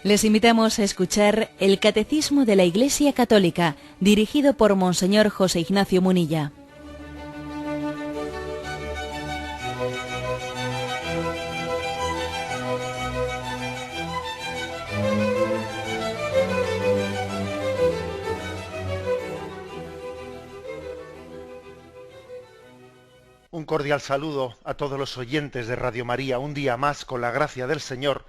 Les invitamos a escuchar el Catecismo de la Iglesia Católica, dirigido por Monseñor José Ignacio Munilla. Un cordial saludo a todos los oyentes de Radio María. Un día más, con la gracia del Señor,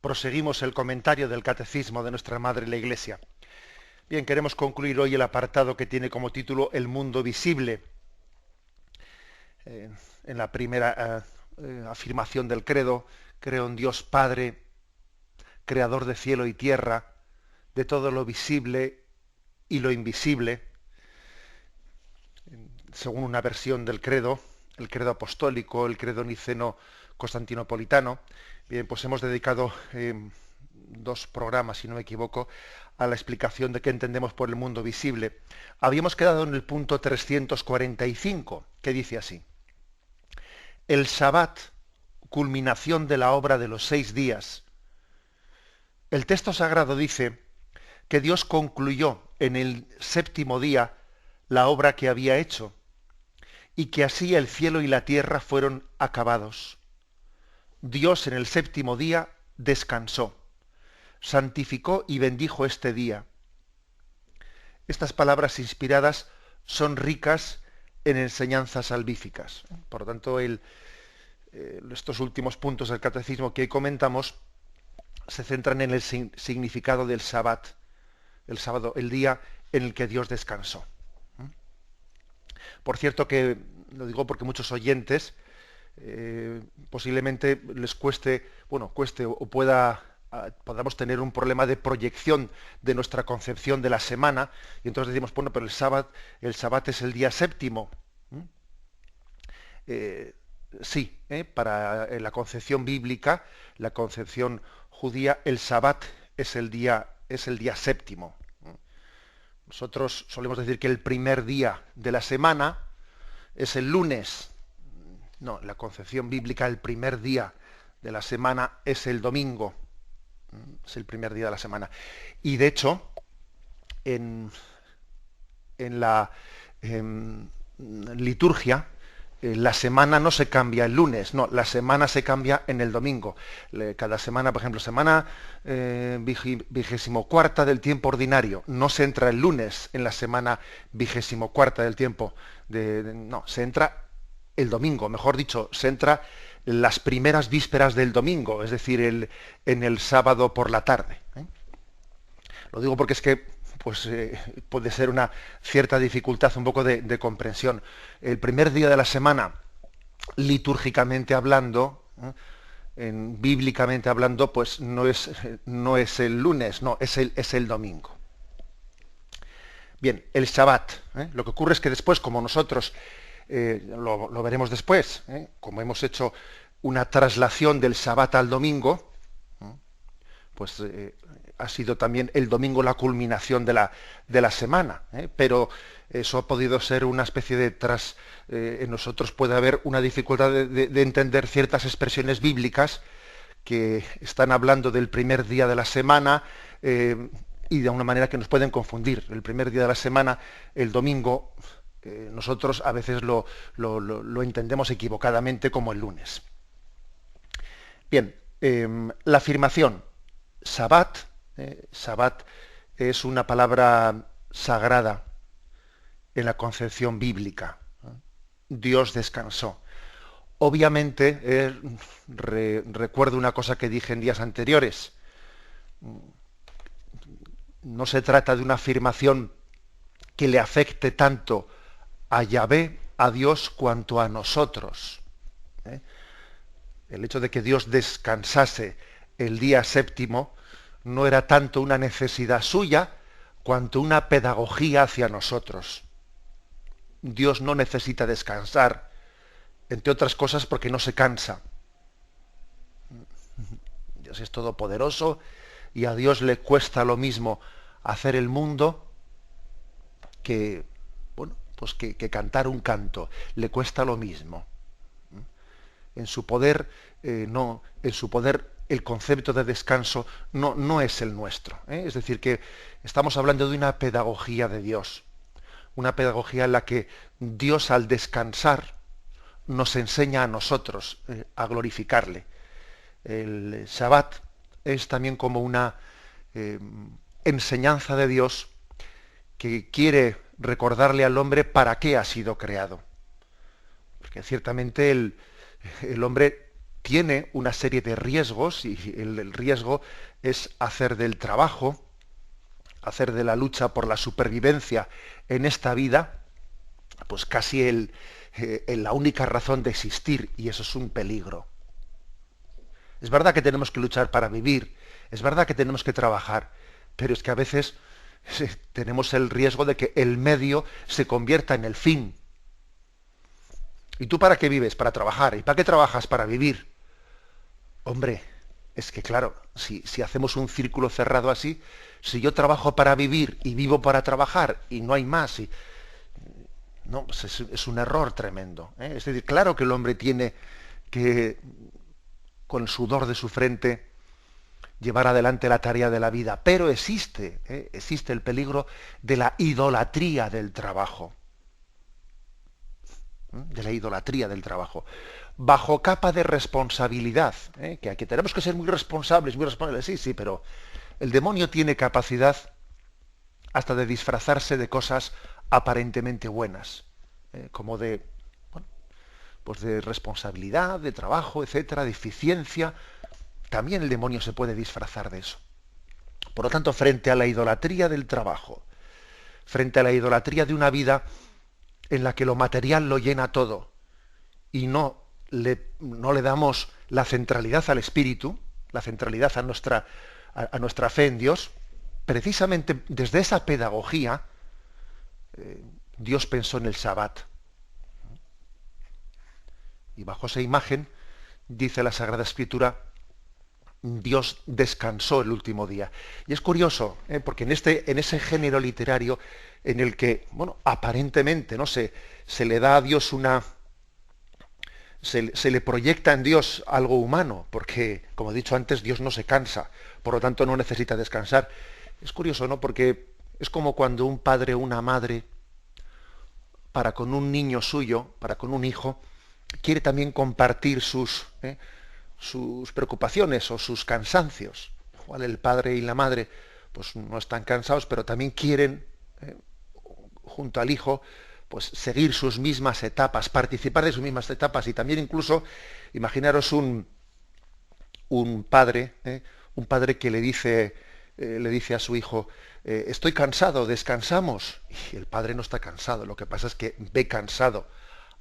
proseguimos el comentario del Catecismo de nuestra Madre la Iglesia. Bien, queremos concluir hoy el apartado que tiene como título El mundo visible. En la primera afirmación del credo, creo en Dios Padre, creador de cielo y tierra, de todo lo visible y lo invisible. Según una versión del credo, el credo apostólico, el credo niceno constantinopolitano. Bien, pues hemos dedicado 2 programas, si no me equivoco, a la explicación de qué entendemos por el mundo visible. Habíamos quedado en el punto 345, que dice así: el Sabbat, culminación de la obra de los 6 días. El texto sagrado dice que Dios concluyó en el 7º día la obra que había hecho, y que así el cielo y la tierra fueron acabados. Dios en el 7º día descansó, santificó y bendijo este día. Estas palabras inspiradas son ricas en enseñanzas salvíficas. Por lo tanto, estos últimos puntos del catecismo que hoy comentamos se centran en el significado del Sabbat, el sábado, el día en el que Dios descansó. Por cierto que lo digo porque muchos oyentes posiblemente les cueste o podamos tener un problema de proyección de nuestra concepción de la semana, y entonces decimos, bueno, pero el Sabbat es el día 7º. Sí, para la concepción bíblica, la concepción judía, el Sabbat es el día 7º. Nosotros solemos decir que el primer día de la semana es el lunes. No, en la concepción bíblica el primer día de la semana es el domingo. Es el primer día de la semana. Y de hecho, en la liturgia, la semana no se cambia el lunes, no, la semana se cambia en el domingo. Cada semana, por ejemplo, semana 24ª del tiempo ordinario, no se entra el lunes en la semana 24ª del tiempo, no, se entra el domingo, mejor dicho, se entra las primeras vísperas del domingo, es decir, en el sábado por la tarde. Lo digo porque es que puede ser una cierta dificultad, un poco de comprensión. El primer día de la semana, litúrgicamente hablando, bíblicamente hablando, pues no es el lunes, no, es el domingo. Bien, el Shabbat. Lo que ocurre es que después, como nosotros, lo veremos después, como hemos hecho una traslación del Shabbat al domingo, pues ha sido también el domingo la culminación de la semana, pero eso ha podido ser una especie de en nosotros puede haber una dificultad de entender ciertas expresiones bíblicas que están hablando del primer día de la semana y de una manera que nos pueden confundir. El primer día de la semana, el domingo, nosotros a veces lo entendemos equivocadamente como el lunes. Bien, la afirmación Sabbat. Sabbat es una palabra sagrada en la concepción bíblica. Dios descansó. Obviamente, recuerdo una cosa que dije en días anteriores. No se trata de una afirmación que le afecte tanto a Yahvé, a Dios, cuanto a nosotros. El hecho de que Dios descansase el día 7º no era tanto una necesidad suya, cuanto una pedagogía hacia nosotros. Dios no necesita descansar, entre otras cosas porque no se cansa. Dios es todopoderoso y a Dios le cuesta lo mismo hacer el mundo que cantar un canto. Le cuesta lo mismo. En su poder el concepto de descanso no es el nuestro, ¿eh? Es decir, que estamos hablando de una pedagogía de Dios, una pedagogía en la que Dios al descansar nos enseña a nosotros a glorificarle. El Shabbat es también como una eh, enseñanza de Dios que quiere recordarle al hombre para qué ha sido creado. Porque ciertamente el hombre tiene una serie de riesgos y el riesgo es hacer del trabajo, hacer de la lucha por la supervivencia en esta vida, pues casi la única razón de existir, y eso es un peligro. Es verdad que tenemos que luchar para vivir, es verdad que tenemos que trabajar, pero es que a veces tenemos el riesgo de que el medio se convierta en el fin. ¿Y tú para qué vives? Para trabajar. ¿Y para qué trabajas? Para vivir. Hombre, es que claro, si hacemos un círculo cerrado así, si yo trabajo para vivir y vivo para trabajar y no hay más, no, pues es un error tremendo, ¿eh? Es decir, claro que el hombre tiene que, con el sudor de su frente, llevar adelante la tarea de la vida, pero existe el peligro de la idolatría del trabajo. De la idolatría del trabajo, bajo capa de responsabilidad, que aquí tenemos que ser muy responsables, sí, pero el demonio tiene capacidad hasta de disfrazarse de cosas aparentemente buenas, como de, bueno, pues de responsabilidad, de trabajo, etcétera, de eficiencia. También el demonio se puede disfrazar de eso. Por lo tanto, frente a la idolatría del trabajo, frente a la idolatría de una vida en la que lo material lo llena todo y no le damos la centralidad al espíritu, la centralidad a nuestra fe en Dios, precisamente desde esa pedagogía Dios pensó en el Sabbat. Y bajo esa imagen, dice la Sagrada Escritura, Dios descansó el último día. Y es curioso, porque en ese género literario en el que, bueno, aparentemente, ¿no? se le da a Dios se le proyecta en Dios algo humano, porque, como he dicho antes, Dios no se cansa, por lo tanto no necesita descansar. Es curioso, ¿no? Porque es como cuando un padre o una madre, para con un niño suyo, para con un hijo, quiere también compartir sus preocupaciones o sus cansancios. Igual el padre y la madre pues no están cansados, pero también quieren, junto al hijo, pues seguir sus mismas etapas, participar de sus mismas etapas, y también incluso, imaginaros un padre que le dice a su hijo, estoy cansado, descansamos. Y el padre no está cansado, lo que pasa es que ve cansado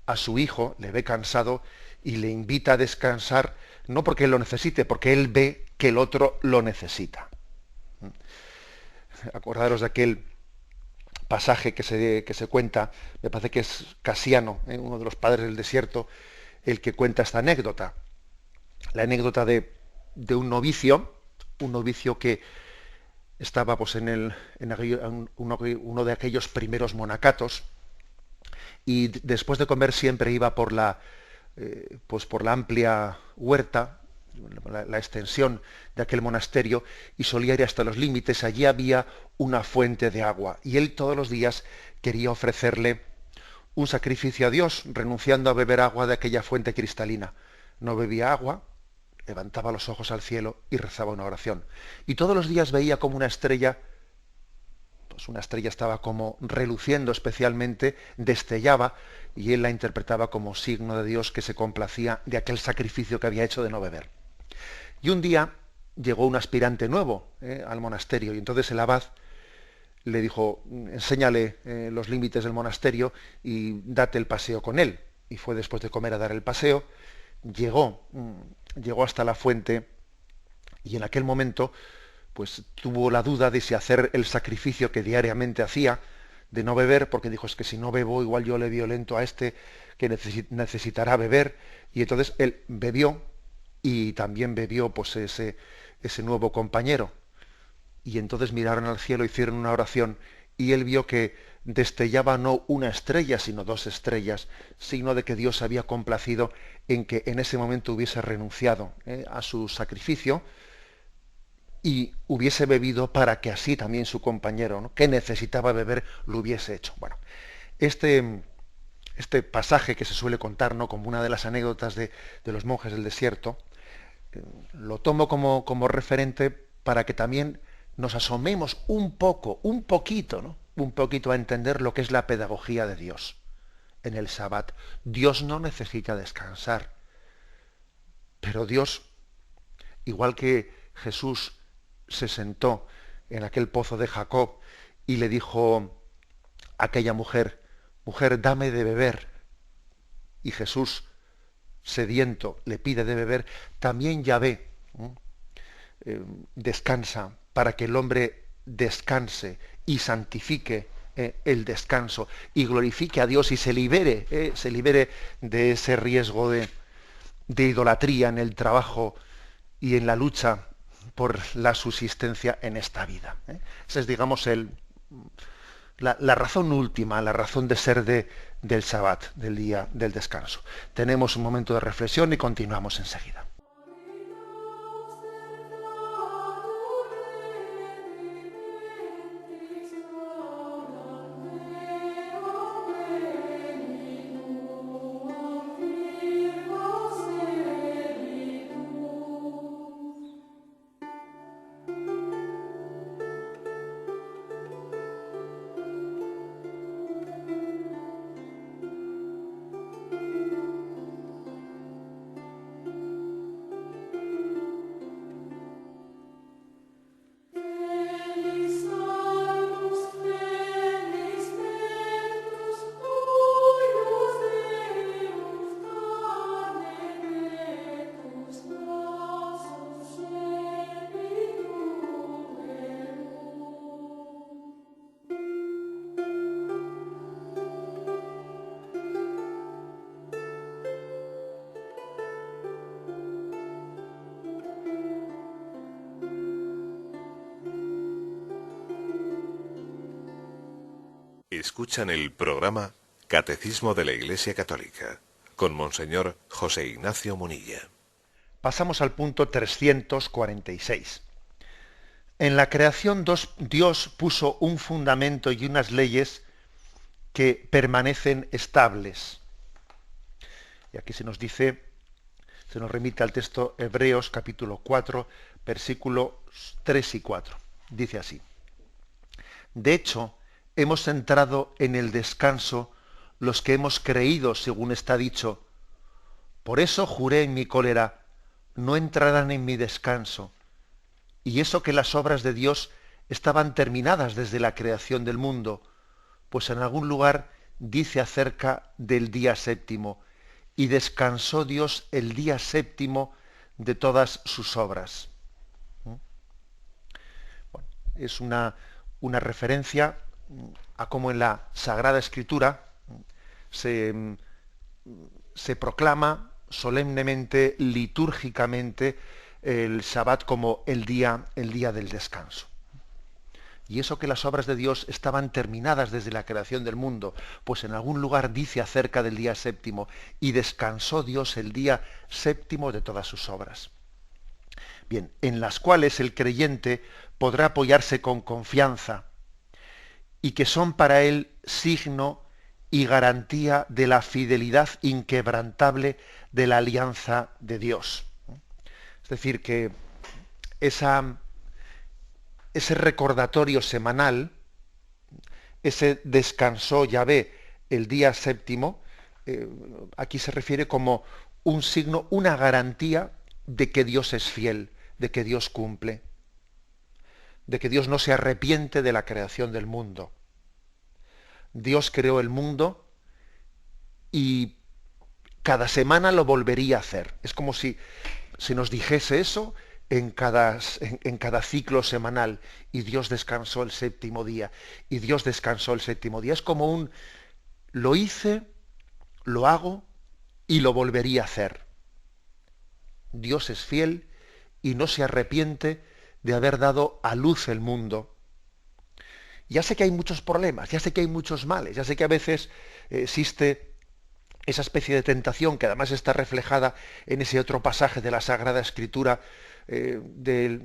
a su hijo, le ve cansado y le invita a descansar, no porque él lo necesite, porque él ve que el otro lo necesita. Acordaros de aquel pasaje que se cuenta, me parece que es Casiano, uno de los padres del desierto, el que cuenta esta anécdota. La anécdota de un novicio que estaba pues en uno de aquellos primeros monacatos, y después de comer siempre iba por la amplia huerta, la extensión de aquel monasterio, y solía ir hasta los límites. Allí había una fuente de agua y él todos los días quería ofrecerle un sacrificio a Dios, renunciando a beber agua de aquella fuente cristalina. No bebía agua, levantaba los ojos al cielo y rezaba una oración. Y todos los días veía como una estrella estaba como reluciendo especialmente, destellaba, y él la interpretaba como signo de Dios que se complacía de aquel sacrificio que había hecho de no beber. Y un día llegó un aspirante nuevo al monasterio, y entonces el abad le dijo, enséñale los límites del monasterio y date el paseo con él. Y fue después de comer a dar el paseo, llegó hasta la fuente, y en aquel momento pues tuvo la duda de si hacer el sacrificio que diariamente hacía, de no beber, porque dijo, es que si no bebo igual yo le violento a este que necesitará beber. Y entonces él bebió, y también bebió pues ese nuevo compañero. Y entonces miraron al cielo, hicieron una oración, y él vio que destellaba no una estrella, sino dos estrellas, signo de que Dios se había complacido en que en ese momento hubiese renunciado a su sacrificio y hubiese bebido para que así también su compañero, ¿no?, que necesitaba beber, lo hubiese hecho. Bueno, este pasaje que se suele contar, ¿no?, como una de las anécdotas de los monjes del desierto, lo tomo como referente para que también nos asomemos un poquito, ¿no?, un poquito a entender lo que es la pedagogía de Dios en el Sabbat. Dios no necesita descansar, pero Dios, igual que Jesús se sentó en aquel pozo de Jacob y le dijo a aquella mujer, mujer, dame de beber, y Jesús, sediento, le pide de beber, también Yahvé descansa para que el hombre descanse y santifique el descanso y glorifique a Dios y se libere de ese riesgo de idolatría en el trabajo y en la lucha por la subsistencia en esta vida. Esa es, digamos, la razón última, la razón de ser del Sabbat, del día del descanso. Tenemos un momento de reflexión y continuamos enseguida. Escuchan el programa Catecismo de la Iglesia Católica con Monseñor José Ignacio Munilla. Pasamos al punto 346. En la creación Dios puso un fundamento y unas leyes que permanecen estables. Y aquí se nos remite al texto Hebreos capítulo 4, versículos 3 y 4. Dice así: de hecho, hemos entrado en el descanso los que hemos creído, según está dicho. Por eso juré en mi cólera, no entrarán en mi descanso. Y eso que las obras de Dios estaban terminadas desde la creación del mundo, pues en algún lugar dice acerca del día séptimo, y descansó Dios el día séptimo de todas sus obras. Bueno, es una referencia a cómo en la Sagrada Escritura se proclama solemnemente, litúrgicamente, el Shabbat como el día del descanso. Y eso que las obras de Dios estaban terminadas desde la creación del mundo, pues en algún lugar dice acerca del día séptimo, y descansó Dios el día séptimo de todas sus obras. Bien, en las cuales el creyente podrá apoyarse con confianza, y que son para él signo y garantía de la fidelidad inquebrantable de la alianza de Dios. Es decir, que ese recordatorio semanal, ese descansó Yahvé el día séptimo, aquí se refiere como un signo, una garantía de que Dios es fiel, de que Dios cumple, de que Dios no se arrepiente de la creación del mundo. Dios creó el mundo y cada semana lo volvería a hacer. Es como si nos dijese eso en cada ciclo semanal. Y Dios descansó el séptimo día. Y Dios descansó el séptimo día. Es como lo hice, lo hago y lo volvería a hacer. Dios es fiel y no se arrepiente de haber dado a luz el mundo. Ya sé que hay muchos problemas, ya sé que hay muchos males, ya sé que a veces existe esa especie de tentación que además está reflejada en ese otro pasaje de la Sagrada Escritura del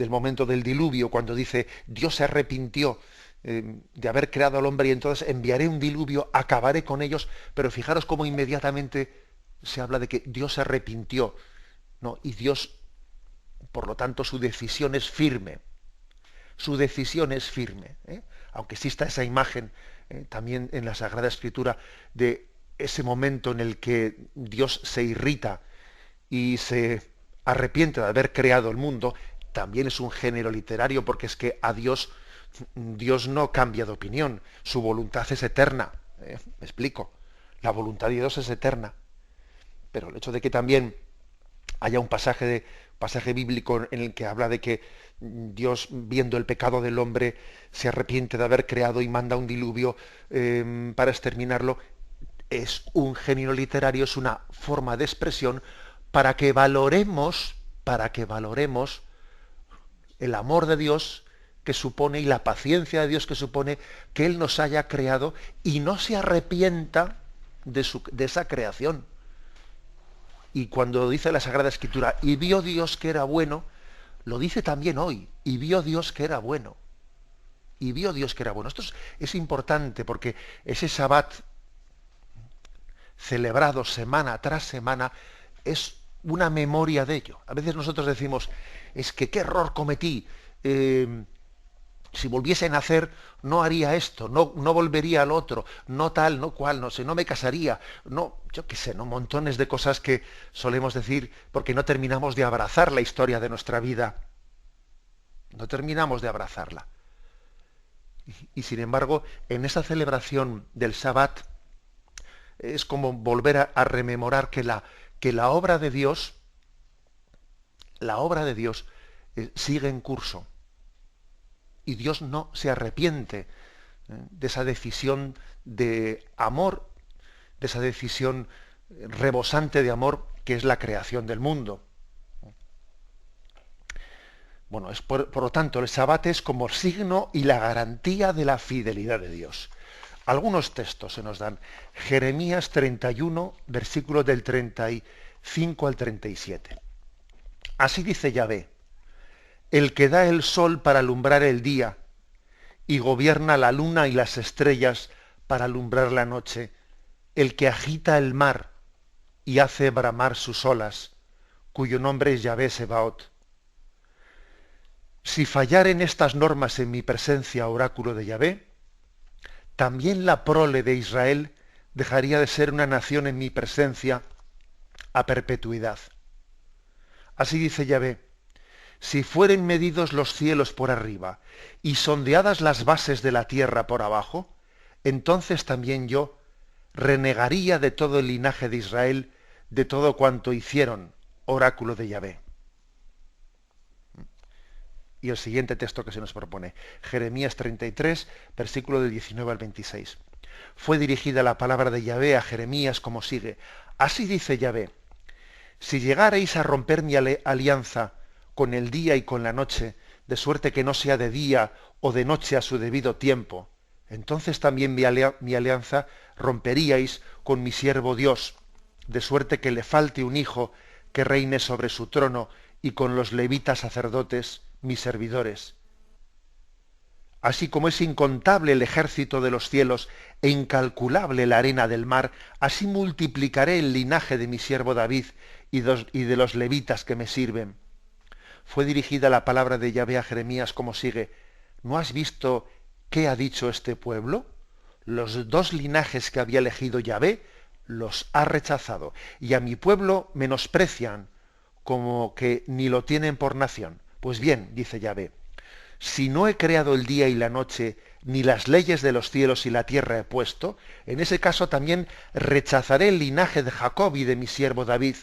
momento del diluvio, cuando dice Dios se arrepintió de haber creado al hombre y entonces enviaré un diluvio, acabaré con ellos, pero fijaros cómo inmediatamente se habla de que Dios se arrepintió, ¿no? Y Dios, por lo tanto, su decisión es firme. Su decisión es firme, ¿eh? Aunque exista esa imagen también en la Sagrada Escritura de ese momento en el que Dios se irrita y se arrepiente de haber creado el mundo, también es un género literario, porque es que a Dios no cambia de opinión, su voluntad es eterna. Me explico, la voluntad de Dios es eterna, pero el hecho de que también haya un pasaje bíblico en el que habla de que Dios, viendo el pecado del hombre, se arrepiente de haber creado y manda un diluvio para exterminarlo, es un género literario, es una forma de expresión para que valoremos el amor de Dios que supone y la paciencia de Dios que supone que Él nos haya creado y no se arrepienta de esa creación. Y cuando dice la Sagrada Escritura, y vio Dios que era bueno, lo dice también hoy, y vio Dios que era bueno. Y vio Dios que era bueno. Esto es importante porque ese Sabbat celebrado semana tras semana es una memoria de ello. A veces nosotros decimos, es que qué error cometí, si volviese a nacer no haría esto, no volvería al otro, no tal, no cual, no sé, no me casaría, no, yo qué sé, no, montones de cosas que solemos decir porque no terminamos de abrazar la historia de nuestra vida. No terminamos de abrazarla. Y sin embargo, en esa celebración del Sabbat es como volver a rememorar que la obra de Dios, sigue en curso. Y Dios no se arrepiente de esa decisión de amor, de esa decisión rebosante de amor que es la creación del mundo. Bueno, por lo tanto, el Sabbat es como signo y la garantía de la fidelidad de Dios. Algunos textos se nos dan. Jeremías 31, versículos del 35 al 37. Así dice Yahvé: el que da el sol para alumbrar el día y gobierna la luna y las estrellas para alumbrar la noche, el que agita el mar y hace bramar sus olas, cuyo nombre es Yahvé Sebaot. Si fallaren estas normas en mi presencia, oráculo de Yahvé, también la prole de Israel dejaría de ser una nación en mi presencia a perpetuidad. Así dice Yahvé: si fueren medidos los cielos por arriba y sondeadas las bases de la tierra por abajo, entonces también yo renegaría de todo el linaje de Israel, de todo cuanto hicieron, oráculo de Yahvé. Y el siguiente texto que se nos propone, Jeremías 33, versículo del 19 al 26. Fue dirigida la palabra de Yahvé a Jeremías como sigue: así dice Yahvé: si llegareis a romper mi alianza con el día y con la noche, de suerte que no sea de día o de noche a su debido tiempo, entonces también mi alianza romperíais con mi siervo Dios, de suerte que le falte un hijo que reine sobre su trono, y con los levitas sacerdotes, mis servidores. Así como es incontable el ejército de los cielos e incalculable la arena del mar, así multiplicaré el linaje de mi siervo David y de los levitas que me sirven. Fue dirigida la palabra de Yahvé a Jeremías como sigue: ¿no has visto qué ha dicho este pueblo? Los dos linajes que había elegido Yahvé los ha rechazado, y a mi pueblo menosprecian, como que ni lo tienen por nación. Pues bien, dice Yahvé, si no he creado el día y la noche, ni las leyes de los cielos y la tierra he puesto, en ese caso también rechazaré el linaje de Jacob y de mi siervo David,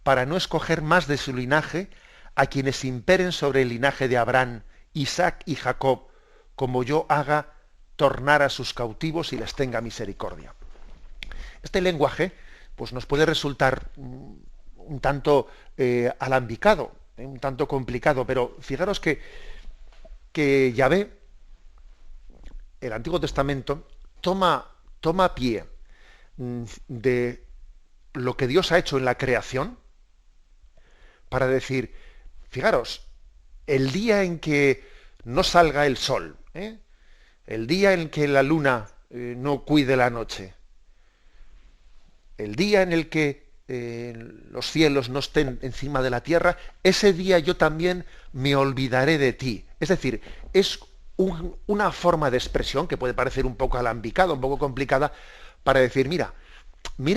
para no escoger más de su linaje a quienes imperen sobre el linaje de Abraham, Isaac y Jacob, como yo haga tornar a sus cautivos y les tenga misericordia. Este lenguaje pues nos puede resultar un tanto alambicado, un tanto complicado, pero fijaros que Yahvé el Antiguo Testamento toma pie de lo que Dios ha hecho en la creación para decir, fijaros, el día en que no salga el sol, el día en que la luna no cuide la noche, el día en el que los cielos no estén encima de la tierra, ese día yo también me olvidaré de ti. Es decir, es una forma de expresión que puede parecer un poco alambicada, un poco complicada, para decir, mira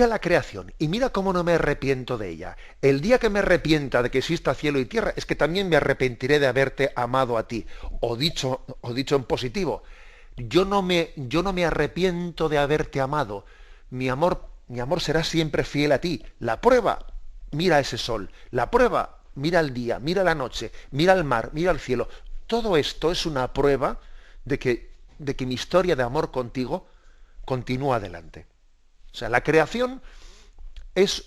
la creación y mira cómo no me arrepiento de ella. El día que me arrepienta de que exista cielo y tierra, es que también me arrepentiré de haberte amado a ti. O dicho en positivo, yo no me arrepiento de haberte amado. Mi amor será siempre fiel a ti. La prueba, mira ese sol. La prueba, mira el día, mira la noche, mira el mar, mira el cielo. Todo esto es una prueba de que mi historia de amor contigo continúa adelante. O sea, la creación es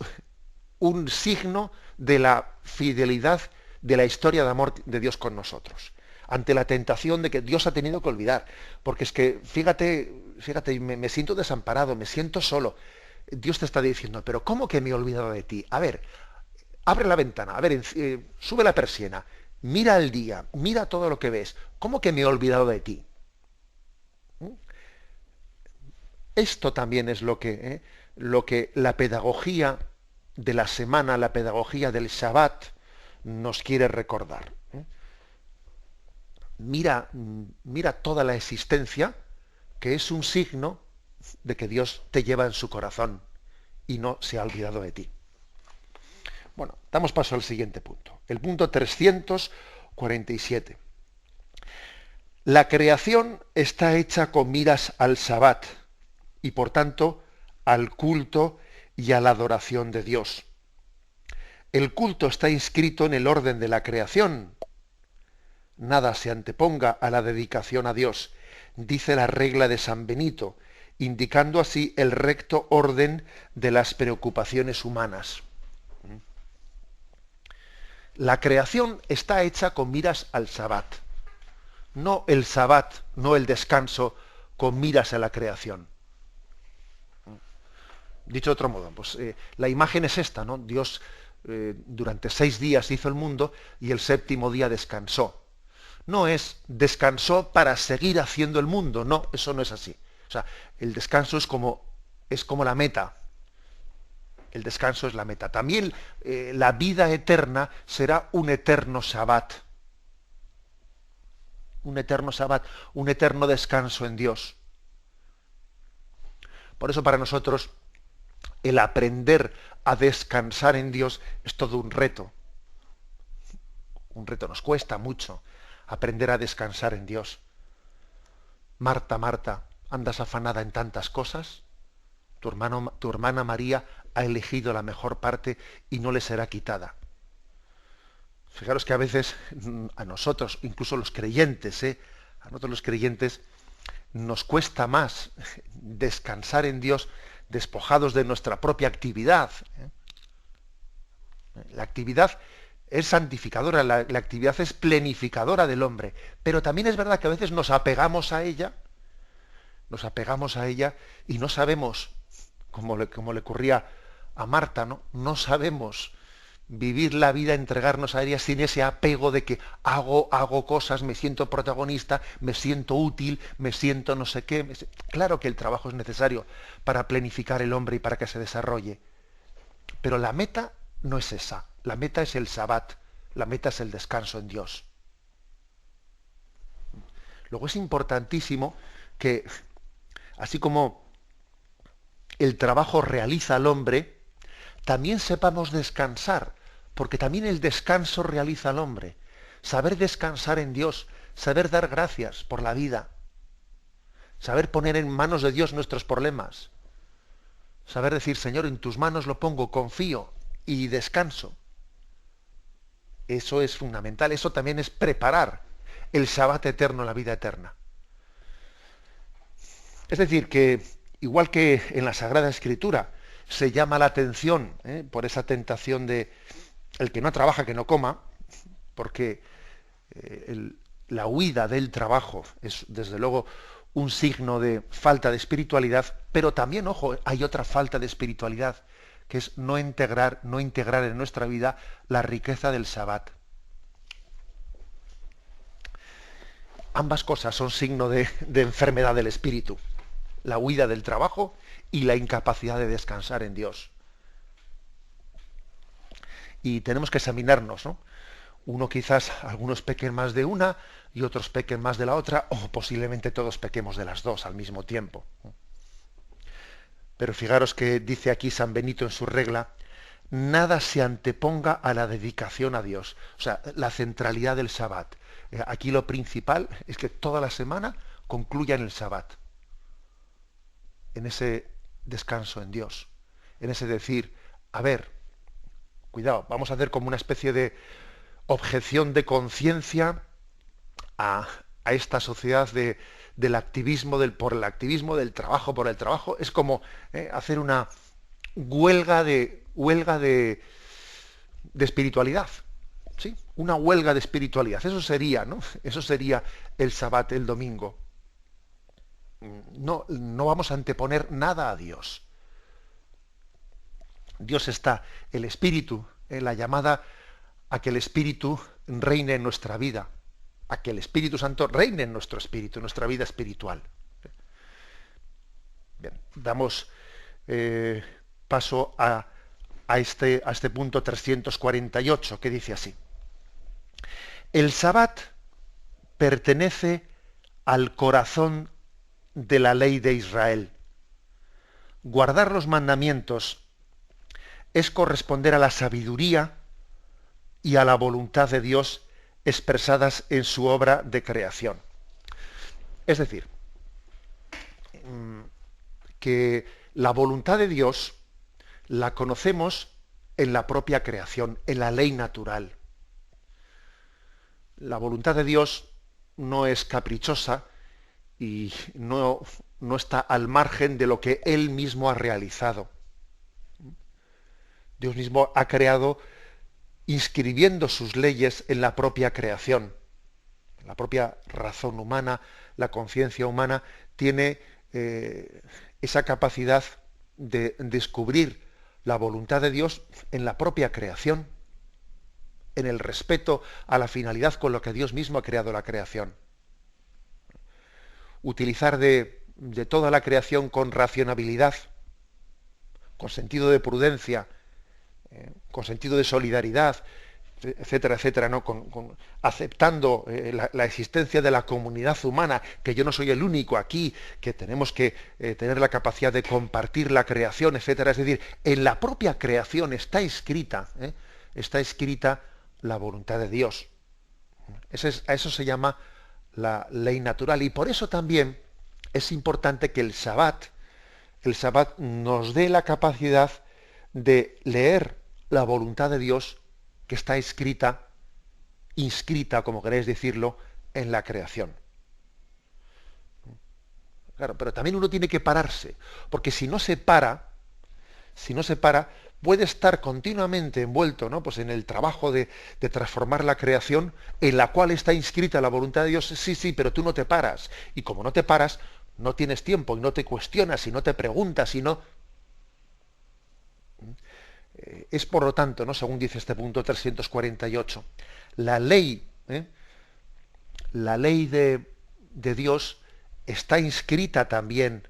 un signo de la fidelidad de la historia de amor de Dios con nosotros. Ante la tentación de que Dios ha tenido que olvidar. Porque es que, fíjate, me siento desamparado, me siento solo. Dios te está diciendo, pero ¿cómo que me he olvidado de ti? A ver, abre la ventana, a ver, sube la persiana, mira el día, mira todo lo que ves. ¿Cómo que me he olvidado de ti? Esto también es lo que la pedagogía de la semana, la pedagogía del Shabbat, nos quiere recordar. Mira toda la existencia, que es un signo de que Dios te lleva en su corazón y no se ha olvidado de ti. Bueno, damos paso al siguiente punto. El punto 347. La creación está hecha con miras al Shabbat y por tanto al culto y a la adoración de Dios. El culto está inscrito en el orden de la creación. Nada se anteponga a la dedicación a Dios, dice la regla de San Benito, indicando así el recto orden de las preocupaciones humanas. La creación está hecha con miras al Shabbat. No el Shabbat, no el descanso, con miras a la creación. Dicho de otro modo, pues la imagen es esta, ¿no? Dios durante 6 días hizo el mundo y el séptimo día descansó. No es descansó para seguir haciendo el mundo, no, eso no es así. O sea, el descanso es como la meta. El descanso es la meta. También la vida eterna será un eterno Shabbat. Un eterno Shabbat, un eterno descanso en Dios. Por eso para nosotros el aprender a descansar en Dios es todo un reto. Un reto, nos cuesta mucho aprender a descansar en Dios. Marta, Marta, ¿andas afanada en tantas cosas? Tu hermana María ha elegido la mejor parte y no le será quitada. Fijaros que a veces a nosotros, incluso los creyentes, a nosotros los creyentes, nos cuesta más descansar en Dios despojados de nuestra propia actividad. La actividad es santificadora, la actividad es plenificadora del hombre, pero también es verdad que a veces nos apegamos a ella y no sabemos, como le ocurría a Marta, no sabemos vivir la vida, entregarnos a ella sin ese apego de que hago cosas, me siento protagonista, me siento útil, me siento no sé qué. Claro que el trabajo es necesario para planificar el hombre y para que se desarrolle. Pero la meta no es esa. La meta es el Shabbat. La meta es el descanso en Dios. Luego es importantísimo que, así como el trabajo realiza al hombre, también sepamos descansar, porque también el descanso realiza al hombre. Saber descansar en Dios, saber dar gracias por la vida, saber poner en manos de Dios nuestros problemas, saber decir, Señor, en tus manos lo pongo, confío y descanso. Eso es fundamental, eso también es preparar el Shabbat eterno, la vida eterna. Es decir, que igual que en la Sagrada Escritura se llama la atención por esa tentación de el que no trabaja, que no coma, porque la huida del trabajo es desde luego un signo de falta de espiritualidad, pero también, ojo, hay otra falta de espiritualidad, que es no integrar en nuestra vida la riqueza del Sabbat. Ambas cosas son signo de enfermedad del espíritu, la huida del trabajo y la incapacidad de descansar en Dios. Y tenemos que examinarnos, ¿no? Uno quizás, algunos pequen más de una y otros pequen más de la otra, o posiblemente todos pequemos de las dos al mismo tiempo. Pero fijaros que dice aquí San Benito en su regla: nada se anteponga a la dedicación a Dios. O sea, la centralidad del Sabbat. Aquí lo principal es que toda la semana concluya en el Sabbat, en ese descanso en Dios, en ese decir, a ver, cuidado, vamos a hacer como una especie de objeción de conciencia a esta sociedad del activismo, por el activismo, del trabajo por el trabajo. Es como hacer una huelga de espiritualidad. ¿Sí? Una huelga de espiritualidad. Eso sería, ¿no? Eso sería el Sabbat, el domingo. No vamos a anteponer nada a Dios. Dios está, el Espíritu, la llamada a que el Espíritu reine en nuestra vida, a que el Espíritu Santo reine en nuestro espíritu, en nuestra vida espiritual. Bien, damos paso a este punto 348, que dice así: el Sabbat pertenece al corazón de la ley de Israel. Guardar los mandamientos es corresponder a la sabiduría y a la voluntad de Dios expresadas en su obra de creación. Es decir, que la voluntad de Dios la conocemos en la propia creación, en la ley natural. La voluntad de Dios no es caprichosa y no está al margen de lo que Él mismo ha realizado. Dios mismo ha creado inscribiendo sus leyes en la propia creación. La propia razón humana, la conciencia humana, tiene esa capacidad de descubrir la voluntad de Dios en la propia creación, en el respeto a la finalidad con lo que Dios mismo ha creado la creación. Utilizar de toda la creación con racionalidad, con sentido de prudencia, con sentido de solidaridad, etcétera, etcétera, ¿no? Aceptando la existencia de la comunidad humana, que yo no soy el único aquí, que tenemos que tener la capacidad de compartir la creación, etcétera. Es decir, en la propia creación está escrita la voluntad de Dios. A eso se llama la ley natural, y por eso también es importante que el Sabbat nos dé la capacidad de leer la voluntad de Dios que está inscrita, como queréis decirlo, en la creación. Claro, pero también uno tiene que pararse, porque si no se para, puede estar continuamente envuelto, ¿no? Pues en el trabajo de transformar la creación, en la cual está inscrita la voluntad de Dios. Sí, pero tú no te paras. Y como no te paras, no tienes tiempo, y no te cuestionas, y no te preguntas, y no... Es por lo tanto, ¿no?, según dice este punto 348, la ley de Dios está inscrita también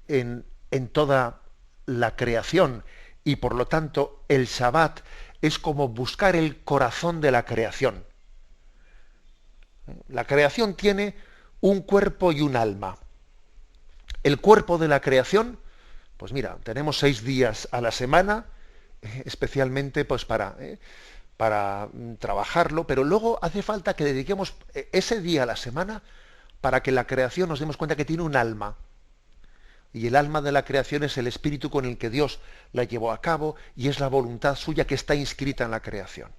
en toda la creación, y por lo tanto el Sabbat es como buscar el corazón de la creación. La creación tiene un cuerpo y un alma. El cuerpo de la creación, pues mira, tenemos 6 días a la semana, especialmente pues para trabajarlo, pero luego hace falta que dediquemos ese día a la semana para que la creación nos demos cuenta que tiene un alma. Y el alma de la creación es el espíritu con el que Dios la llevó a cabo, y es la voluntad suya que está inscrita en la creación.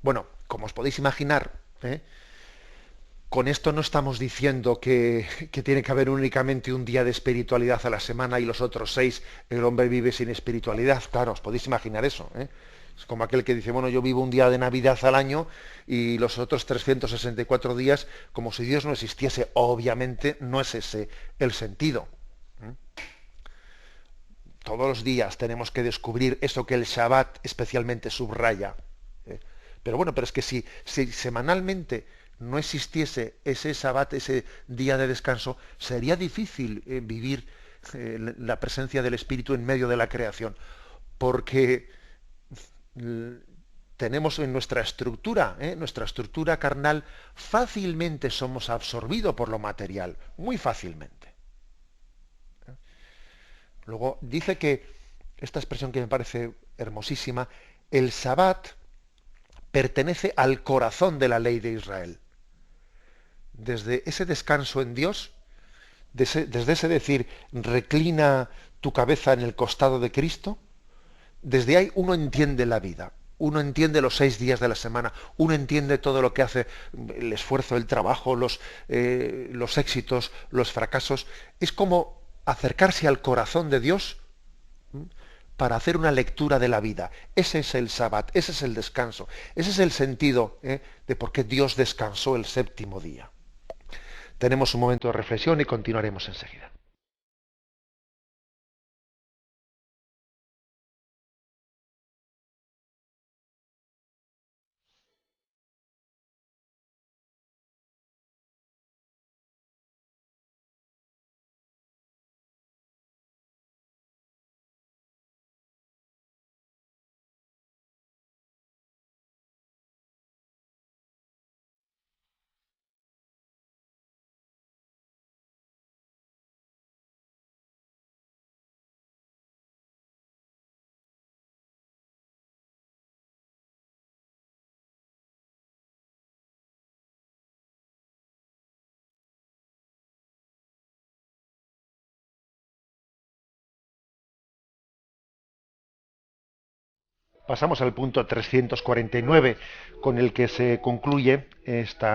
Bueno, como os podéis imaginar, con esto no estamos diciendo que tiene que haber únicamente un día de espiritualidad a la semana y los otros 6 el hombre vive sin espiritualidad. Claro, os podéis imaginar eso. Es como aquel que dice, bueno, yo vivo un día de Navidad al año y los otros 364 días como si Dios no existiese. Obviamente no es ese el sentido. Todos los días tenemos que descubrir eso que el Shabbat especialmente subraya. Pero bueno, pero es que si semanalmente no existiese ese Shabbat, ese día de descanso, sería difícil vivir la presencia del Espíritu en medio de la creación. Porque tenemos en nuestra estructura carnal, fácilmente somos absorbidos por lo material, muy fácilmente. Luego dice que, esta expresión que me parece hermosísima, el Sabbat pertenece al corazón de la ley de Israel. Desde ese descanso en Dios, desde ese decir, reclina tu cabeza en el costado de Cristo, desde ahí uno entiende la vida, uno entiende los 6 días de la semana, uno entiende todo lo que hace, el esfuerzo, el trabajo, los éxitos, los fracasos. Es como acercarse al corazón de Dios para hacer una lectura de la vida. Ese es el Sabbat, ese es el descanso, ese es el sentido de por qué Dios descansó el séptimo día. Tenemos un momento de reflexión y continuaremos enseguida. Pasamos al punto 349, con el que se concluye este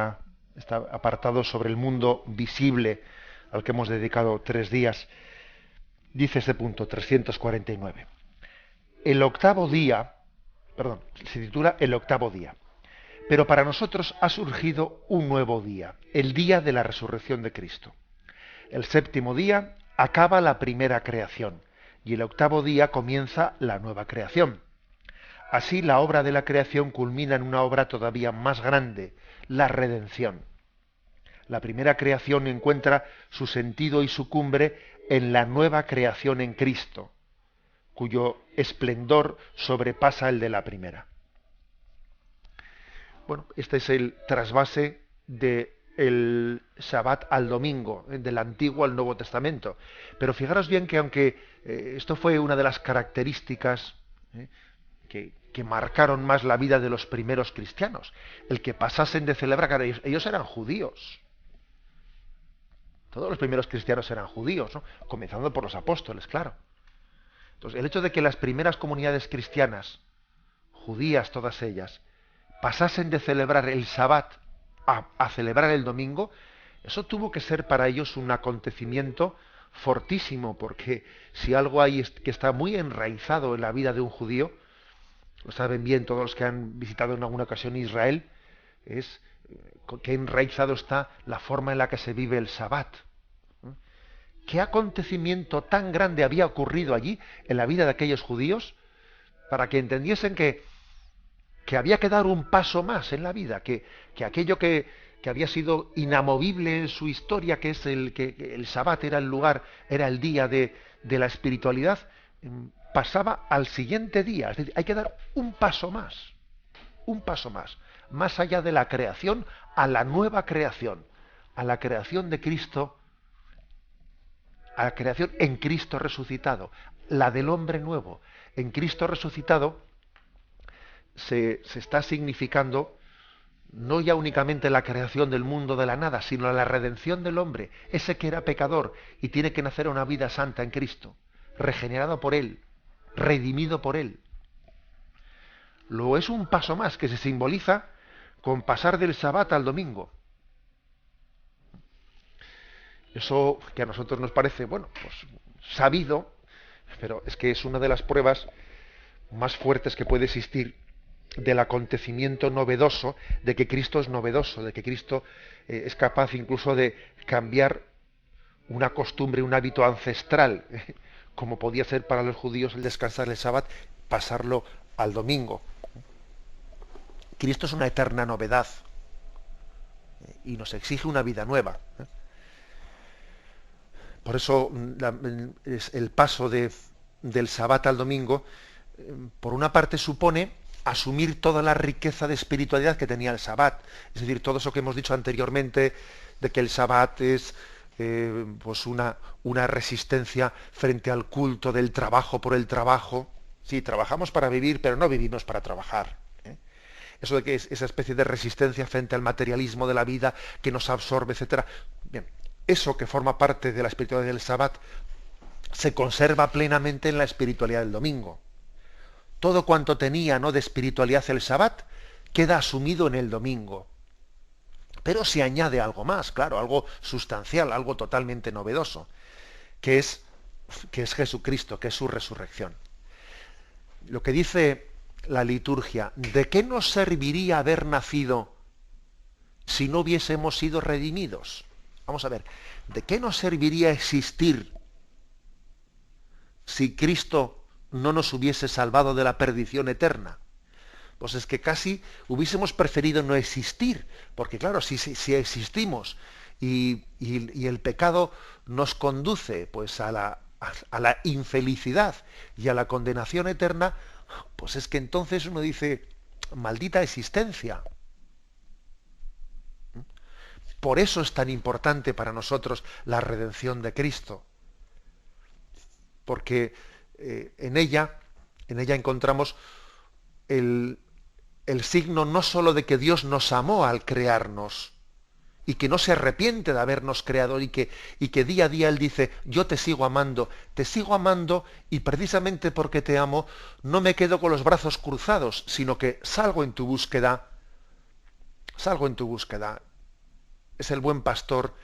apartado sobre el mundo visible, al que hemos dedicado 3 días. Dice este punto 349. El octavo día, se titula El octavo día. Pero para nosotros ha surgido un nuevo día, el día de la resurrección de Cristo. El séptimo día acaba la primera creación y el octavo día comienza la nueva creación. Así, la obra de la creación culmina en una obra todavía más grande, la redención. La primera creación encuentra su sentido y su cumbre en la nueva creación en Cristo, cuyo esplendor sobrepasa el de la primera. Bueno, este es el trasvase del Shabbat al domingo, del Antiguo al Nuevo Testamento. Pero fijaros bien que aunque esto fue una de las características que marcaron más la vida de los primeros cristianos, el que pasasen de celebrar, ellos eran judíos. Todos los primeros cristianos eran judíos, ¿no? Comenzando por los apóstoles, claro. Entonces, el hecho de que las primeras comunidades cristianas, judías todas ellas, pasasen de celebrar el Sabbat a celebrar el domingo, eso tuvo que ser para ellos un acontecimiento fortísimo, porque si algo hay que está muy enraizado en la vida de un judío, lo saben bien todos los que han visitado en alguna ocasión Israel, es que enraizado está la forma en la que se vive el Sabbat. ¿Qué acontecimiento tan grande había ocurrido allí en la vida de aquellos judíos para que entendiesen que había que dar un paso más en la vida, que aquello que había sido inamovible en su historia, que es que el Sabbat era el lugar, era el día de la espiritualidad, pasaba al siguiente día? Es decir, hay que dar un paso más, más allá de la creación, a la nueva creación, a la creación de Cristo, a la creación en Cristo resucitado, la del hombre nuevo. En Cristo resucitado se está significando no ya únicamente la creación del mundo de la nada, sino la redención del hombre, ese que era pecador y tiene que nacer una vida santa en Cristo, regenerado por Él, redimido por Él. Luego es un paso más que se simboliza con pasar del Sabbat al domingo. Eso que a nosotros nos parece, bueno, pues sabido, pero es que es una de las pruebas más fuertes que puede existir del acontecimiento novedoso, de que Cristo es novedoso, de que Cristo es capaz incluso de cambiar una costumbre, un hábito ancestral, como podía ser para los judíos el descansar el sábado, pasarlo al domingo. Cristo es una eterna novedad y nos exige una vida nueva. Por eso el paso del sabbat al domingo, por una parte supone asumir toda la riqueza de espiritualidad que tenía el sabbat. Es decir, todo eso que hemos dicho anteriormente, de que el sabbat es pues una resistencia frente al culto del trabajo por el trabajo. Sí, trabajamos para vivir, pero no vivimos para trabajar. Eso de que es esa especie de resistencia frente al materialismo de la vida que nos absorbe, etcétera. Bien, eso que forma parte de la espiritualidad del sabbat se conserva plenamente en la espiritualidad del domingo. Todo cuanto tenía, ¿no?, de espiritualidad el sabbat queda asumido en el domingo. Pero se añade algo más, claro, algo sustancial, algo totalmente novedoso, que es Jesucristo, que es su resurrección. Lo que dice la liturgia, ¿de qué nos serviría haber nacido si no hubiésemos sido redimidos? Vamos a ver, ¿de qué nos serviría existir si Cristo no nos hubiese salvado de la perdición eterna? Pues es que casi hubiésemos preferido no existir, porque claro, si existimos y el pecado nos conduce pues a la infelicidad y a la condenación eterna, pues es que entonces uno dice, maldita existencia. Por eso es tan importante para nosotros la redención de Cristo, porque en ella encontramos el signo no sólo de que Dios nos amó al crearnos y que no se arrepiente de habernos creado y que día a día Él dice, yo te sigo amando y precisamente porque te amo no me quedo con los brazos cruzados, sino que salgo en tu búsqueda. Es el buen pastor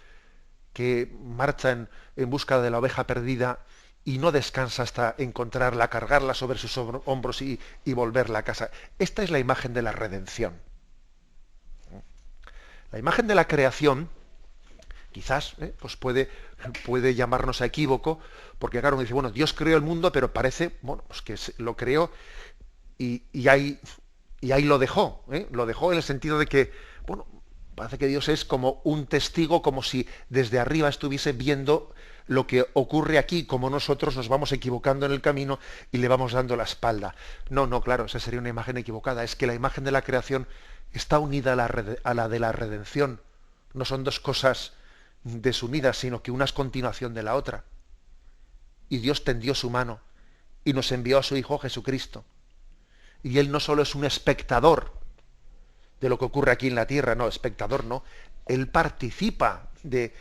que marcha en busca de la oveja perdida y no descansa hasta encontrarla, cargarla sobre sus hombros y volverla a casa. Esta es la imagen de la redención. La imagen de la creación, quizás, pues puede llamarnos a equívoco, porque claro, uno dice, bueno, Dios creó el mundo, pero parece, bueno, pues que lo creó y ahí lo dejó. Lo dejó en el sentido de que, bueno, parece que Dios es como un testigo, como si desde arriba estuviese viendo lo que ocurre aquí, como nosotros nos vamos equivocando en el camino y le vamos dando la espalda. No, claro, esa sería una imagen equivocada. Es que la imagen de la creación está unida a la de la redención. No son dos cosas desunidas, sino que una es continuación de la otra. Y Dios tendió su mano y nos envió a su Hijo Jesucristo. Y Él no solo es un espectador de lo que ocurre aquí en la tierra, no, espectador no. Él participa de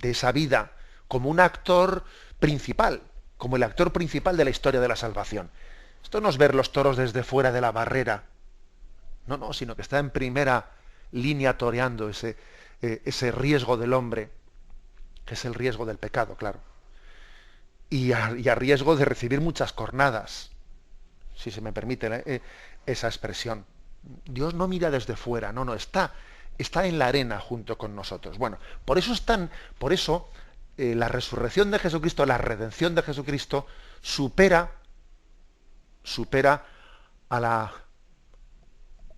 esa vida como un actor principal, como el actor principal de la historia de la salvación. Esto no es ver los toros desde fuera de la barrera, no, sino que está en primera línea toreando ese riesgo del hombre, que es el riesgo del pecado, claro. Y a riesgo de recibir muchas cornadas, si se me permite esa expresión. Dios no mira desde fuera, no, está en la arena junto con nosotros. Bueno, por eso la resurrección de Jesucristo, la redención de Jesucristo supera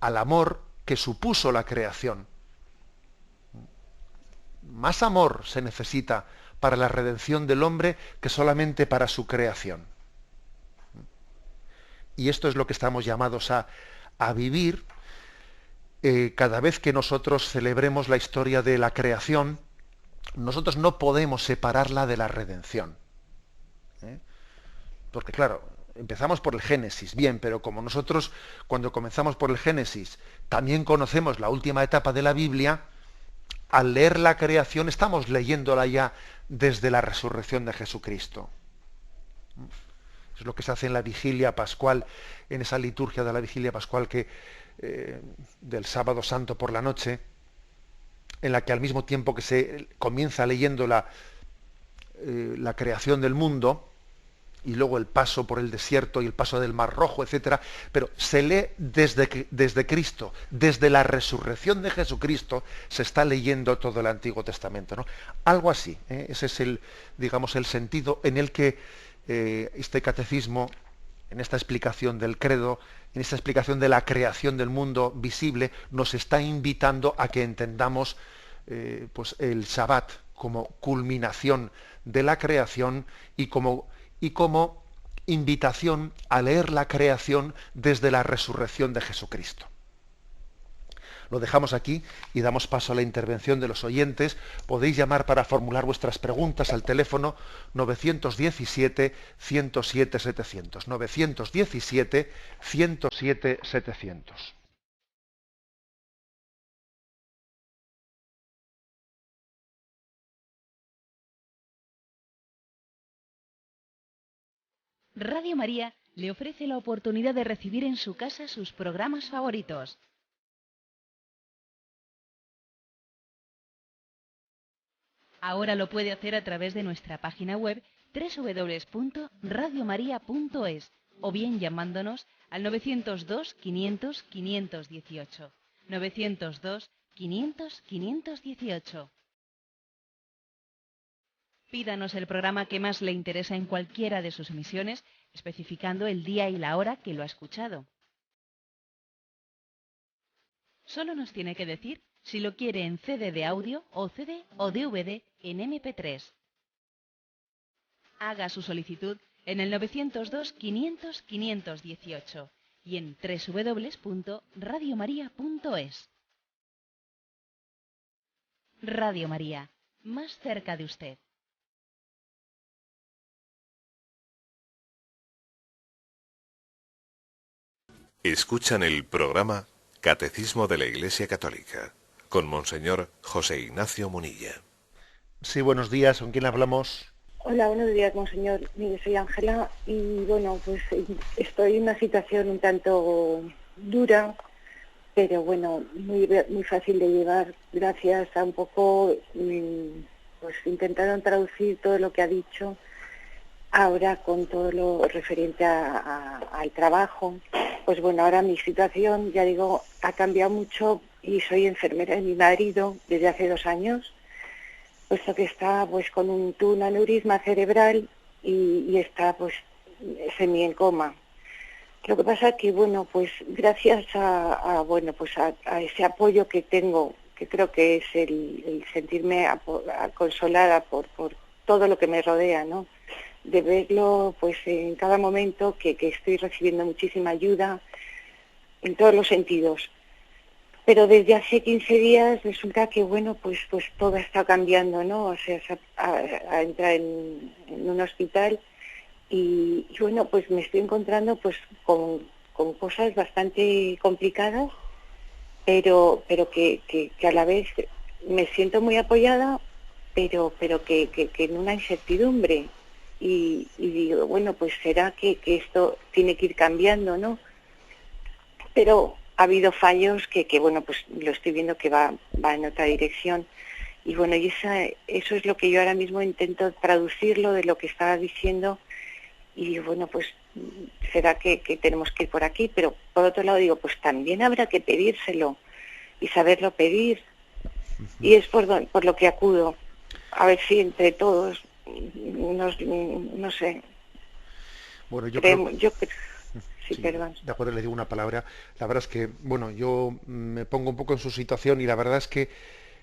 al amor que supuso la creación. Más amor se necesita para la redención del hombre que solamente para su creación. Y esto es lo que estamos llamados a vivir cada vez que nosotros celebremos la historia de la creación. Nosotros no podemos separarla de la redención. Porque claro, empezamos por el Génesis, bien, pero como nosotros cuando comenzamos por el Génesis también conocemos la última etapa de la Biblia, al leer la creación estamos leyéndola ya desde la resurrección de Jesucristo. Es lo que se hace en la vigilia pascual, en esa liturgia de la vigilia pascual del sábado santo por la noche, en la que al mismo tiempo que se comienza leyendo la creación del mundo, y luego el paso por el desierto y el paso del Mar Rojo, etcétera, pero se lee desde Cristo, desde la resurrección de Jesucristo, se está leyendo todo el Antiguo Testamento, ¿no? Algo así, ¿eh? Ese es digamos, el sentido en el que este catecismo, en esta explicación del credo, en esta explicación de la creación del mundo visible, nos está invitando a que entendamos pues el Shabbat como culminación de la creación y como invitación a leer la creación desde la resurrección de Jesucristo. Lo dejamos aquí y damos paso a la intervención de los oyentes. Podéis llamar para formular vuestras preguntas al teléfono 917-107-700. 917-107-700. Radio María le ofrece la oportunidad de recibir en su casa sus programas favoritos. Ahora lo puede hacer a través de nuestra página web www.radiomaria.es o bien llamándonos al 902 500 518. 902 500 518. Pídanos el programa que más le interesa en cualquiera de sus emisiones, especificando el día y la hora que lo ha escuchado. Solo nos tiene que decir si lo quiere en CD de audio o CD o DVD en MP3. Haga su solicitud en el 902 500 518 y en www.radiomaria.es. Radio María, más cerca de usted. Escuchan el programa Catecismo de la Iglesia Católica con Monseñor José Ignacio Munilla. Sí, buenos días. ¿Con quién hablamos? Hola, buenos días, monseñor. Mire, soy Ángela y bueno, pues estoy en una situación un tanto dura, pero bueno, muy fácil de llevar, gracias a un poco, pues intentaron traducir todo lo que ha dicho ahora con todo lo referente al trabajo. Pues bueno, ahora mi situación, ya digo, ha cambiado mucho y soy enfermera de mi marido desde hace 2 años, puesto que está pues con un aneurisma cerebral y está pues semi en coma. Lo que pasa es que bueno, pues gracias a ese apoyo que tengo, que creo que es el sentirme consolada por todo lo que me rodea, ¿no? De verlo pues en cada momento que estoy recibiendo muchísima ayuda en todos los sentidos. Pero desde hace 15 días resulta que, bueno, pues todo está cambiando, ¿no? O sea, a entrar en un hospital y bueno, pues me estoy encontrando pues con cosas bastante complicadas, pero que a la vez me siento muy apoyada, pero que en una incertidumbre. Y digo, bueno, pues será que esto tiene que ir cambiando, ¿no? Pero ha habido fallos que bueno, pues lo estoy viendo que va en otra dirección. Y bueno, y eso es lo que yo ahora mismo intento traducirlo de lo que estaba diciendo. Y bueno, pues será que tenemos que ir por aquí, pero por otro lado digo, pues también habrá que pedírselo y saberlo pedir. Y es por lo que acudo. A ver si entre todos, no sé. Bueno, Sí, perdón. De acuerdo, le digo una palabra. La verdad es que, bueno, yo me pongo un poco en su situación y la verdad es que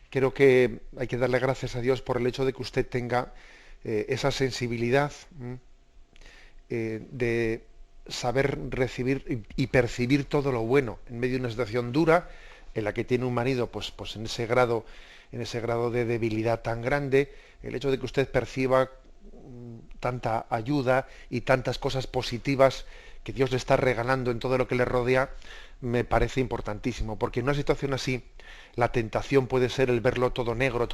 creo que hay que darle gracias a Dios por el hecho de que usted tenga esa sensibilidad de saber recibir y percibir todo lo bueno en medio de una situación dura en la que tiene un marido pues en ese grado de debilidad tan grande. El hecho de que usted perciba tanta ayuda y tantas cosas positivas que Dios le está regalando en todo lo que le rodea, me parece importantísimo, porque en una situación así la tentación puede ser el verlo todo negro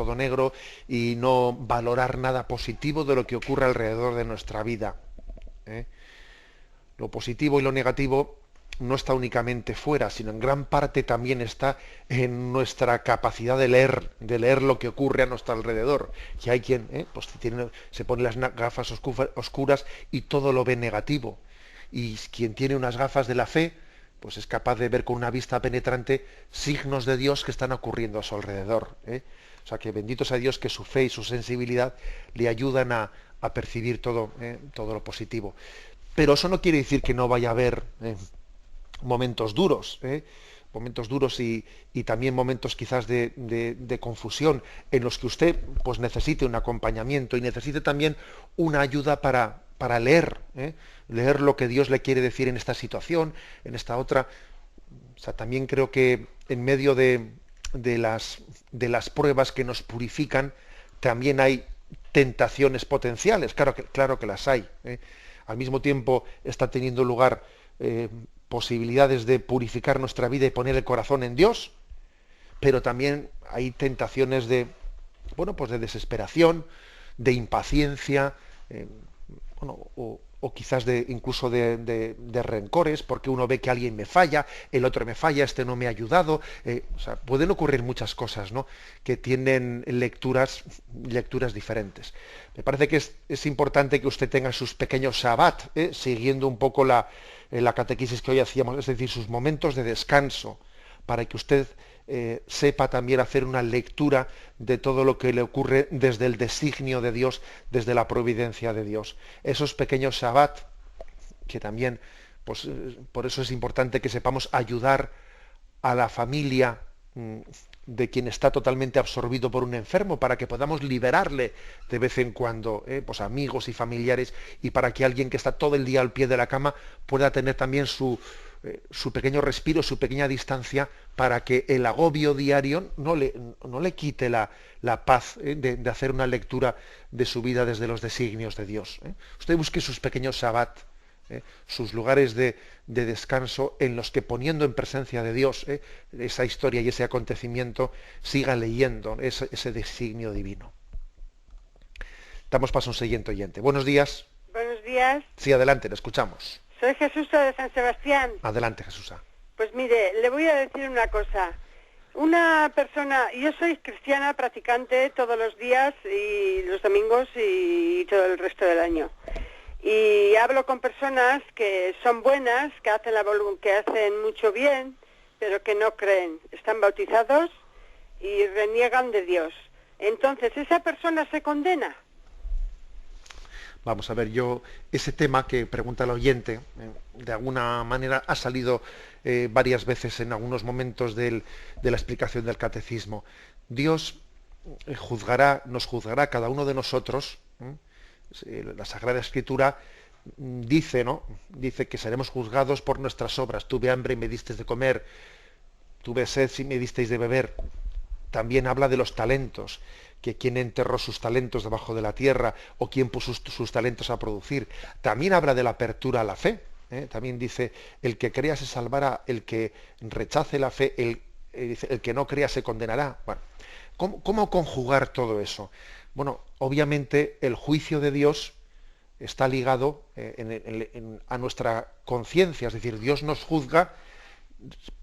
y no valorar nada positivo de lo que ocurre alrededor de nuestra vida. Lo positivo y lo negativo no está únicamente fuera, sino en gran parte también está en nuestra capacidad de leer lo que ocurre a nuestro alrededor. Y hay quien pues se pone las gafas oscuras y todo lo ve negativo. Y quien tiene unas gafas de la fe, pues es capaz de ver con una vista penetrante signos de Dios que están ocurriendo a su alrededor. O sea que bendito sea Dios que su fe y su sensibilidad le ayudan a percibir todo lo positivo. Pero eso no quiere decir que no vaya a haber momentos duros, y también momentos quizás de confusión, en los que usted pues necesite un acompañamiento y necesite también una ayuda para leer lo que Dios le quiere decir en esta situación, en esta otra. O sea, también creo que en medio de las pruebas que nos purifican, también hay tentaciones potenciales, claro que las hay. Al mismo tiempo está teniendo lugar posibilidades de purificar nuestra vida y poner el corazón en Dios, pero también hay tentaciones de desesperación, de impaciencia, o quizás incluso de rencores, porque uno ve que alguien me falla, el otro me falla, este no me ha ayudado. O sea, pueden ocurrir muchas cosas, ¿no?, que tienen lecturas diferentes. Me parece que es importante que usted tenga sus pequeños Shabbat, siguiendo un poco la catequesis que hoy hacíamos, es decir, sus momentos de descanso, para que usted sepa también hacer una lectura de todo lo que le ocurre desde el designio de Dios, desde la providencia de Dios. Esos pequeños Shabbat, que también, pues por eso es importante que sepamos ayudar a la familia de quien está totalmente absorbido por un enfermo, para que podamos liberarle de vez en cuando, pues amigos y familiares, y para que alguien que está todo el día al pie de la cama pueda tener también su pequeño respiro, su pequeña distancia, para que el agobio diario no le quite la paz de hacer una lectura de su vida desde los designios de Dios. Usted busque sus pequeños Shabbat, sus lugares de descanso, en los que, poniendo en presencia de Dios esa historia y ese acontecimiento, siga leyendo ese designio divino. Damos paso a un siguiente oyente. Buenos días. Buenos días. Sí, adelante, le escuchamos. Soy Jesusa de San Sebastián. Adelante, Jesusa. Pues mire, le voy a decir una cosa. Una persona, yo soy cristiana practicante todos los días y los domingos y todo el resto del año. Y hablo con personas que son buenas, que hacen mucho bien, pero que no creen. Están bautizados y reniegan de Dios. Entonces, ¿esa persona se condena? Vamos a ver, ese tema que pregunta el oyente, de alguna manera ha salido varias veces en algunos momentos de la explicación del catecismo. Dios nos juzgará a cada uno de nosotros. La Sagrada Escritura dice que seremos juzgados por nuestras obras. Tuve hambre y me disteis de comer, tuve sed y me disteis de beber. También habla de los talentos, que quién enterró sus talentos debajo de la tierra, o quién puso sus talentos a producir. También habla de la apertura a la fe. También dice, el que crea se salvará, el que rechace la fe, el que no crea se condenará. Bueno, ¿cómo conjugar todo eso? Bueno, obviamente el juicio de Dios está ligado a nuestra conciencia, es decir, Dios nos juzga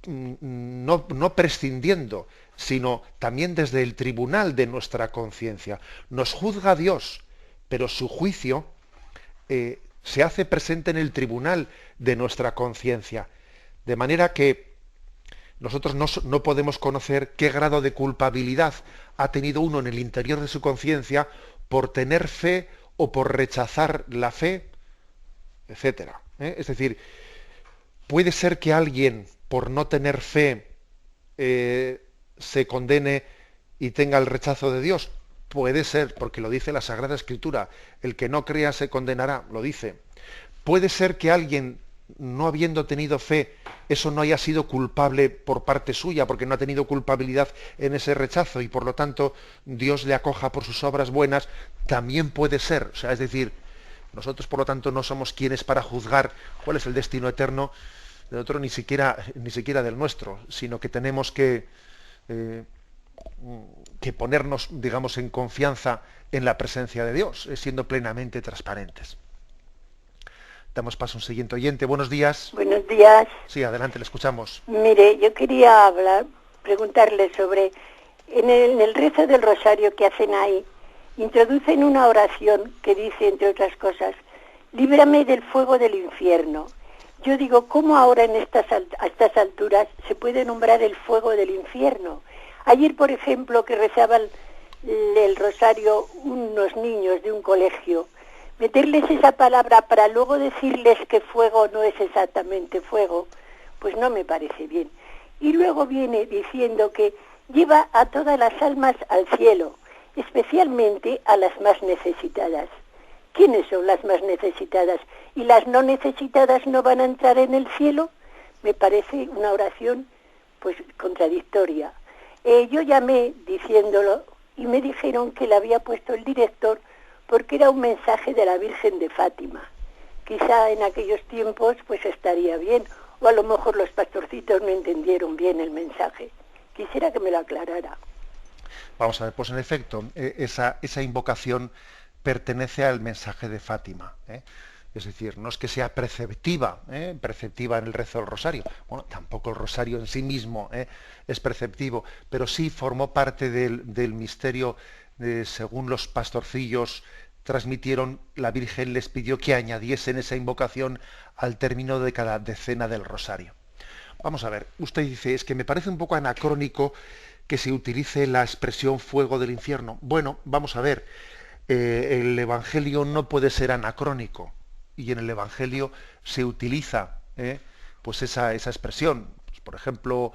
no prescindiendo, sino también desde el tribunal de nuestra conciencia. Nos juzga Dios, pero su juicio se hace presente en el tribunal de nuestra conciencia. De manera que nosotros no podemos conocer qué grado de culpabilidad ha tenido uno en el interior de su conciencia por tener fe o por rechazar la fe, etcétera. Es decir, puede ser que alguien, por no tener fe, se condene y tenga el rechazo de Dios. Puede ser, porque lo dice la Sagrada Escritura, el que no crea se condenará, lo dice. Puede ser que alguien, no habiendo tenido fe, eso no haya sido culpable por parte suya, porque no ha tenido culpabilidad en ese rechazo, y por lo tanto Dios le acoja por sus obras buenas. También puede ser. O sea, es decir, nosotros por lo tanto no somos quienes para juzgar cuál es el destino eterno del otro, ni siquiera del nuestro, sino que tenemos que ponernos, digamos, en confianza en la presencia de Dios, siendo plenamente transparentes. Damos paso a un siguiente oyente. Buenos días. Buenos días. Sí, adelante, le escuchamos. Mire, yo quería preguntarle sobre, en el rezo del rosario que hacen ahí, introducen una oración que dice, entre otras cosas, líbrame del fuego del infierno. Yo digo, ¿cómo ahora a estas alturas se puede nombrar el fuego del infierno? Ayer, por ejemplo, que rezaban el rosario unos niños de un colegio, meterles esa palabra para luego decirles que fuego no es exactamente fuego, pues no me parece bien. Y luego viene diciendo que lleva a todas las almas al cielo, especialmente a las más necesitadas. ¿Quiénes son las más necesitadas? ¿Y las no necesitadas no van a entrar en el cielo? Me parece una oración pues contradictoria. Yo llamé diciéndolo y me dijeron que le había puesto el director porque era un mensaje de la Virgen de Fátima. Quizá en aquellos tiempos pues estaría bien, o a lo mejor los pastorcitos no entendieron bien el mensaje. Quisiera que me lo aclarara. Vamos a ver, pues en efecto, esa invocación pertenece al mensaje de Fátima, ¿eh? Es decir, no es que sea preceptiva en el rezo del rosario. Bueno, tampoco el rosario en sí mismo es preceptivo, pero sí formó parte del misterio, según los pastorcillos transmitieron, la Virgen les pidió que añadiesen esa invocación al término de cada decena del rosario. Vamos a ver, usted dice, es que me parece un poco anacrónico que se utilice la expresión fuego del infierno. Bueno, vamos a ver, el Evangelio no puede ser anacrónico, y en el Evangelio se utiliza pues esa expresión. Pues, por ejemplo,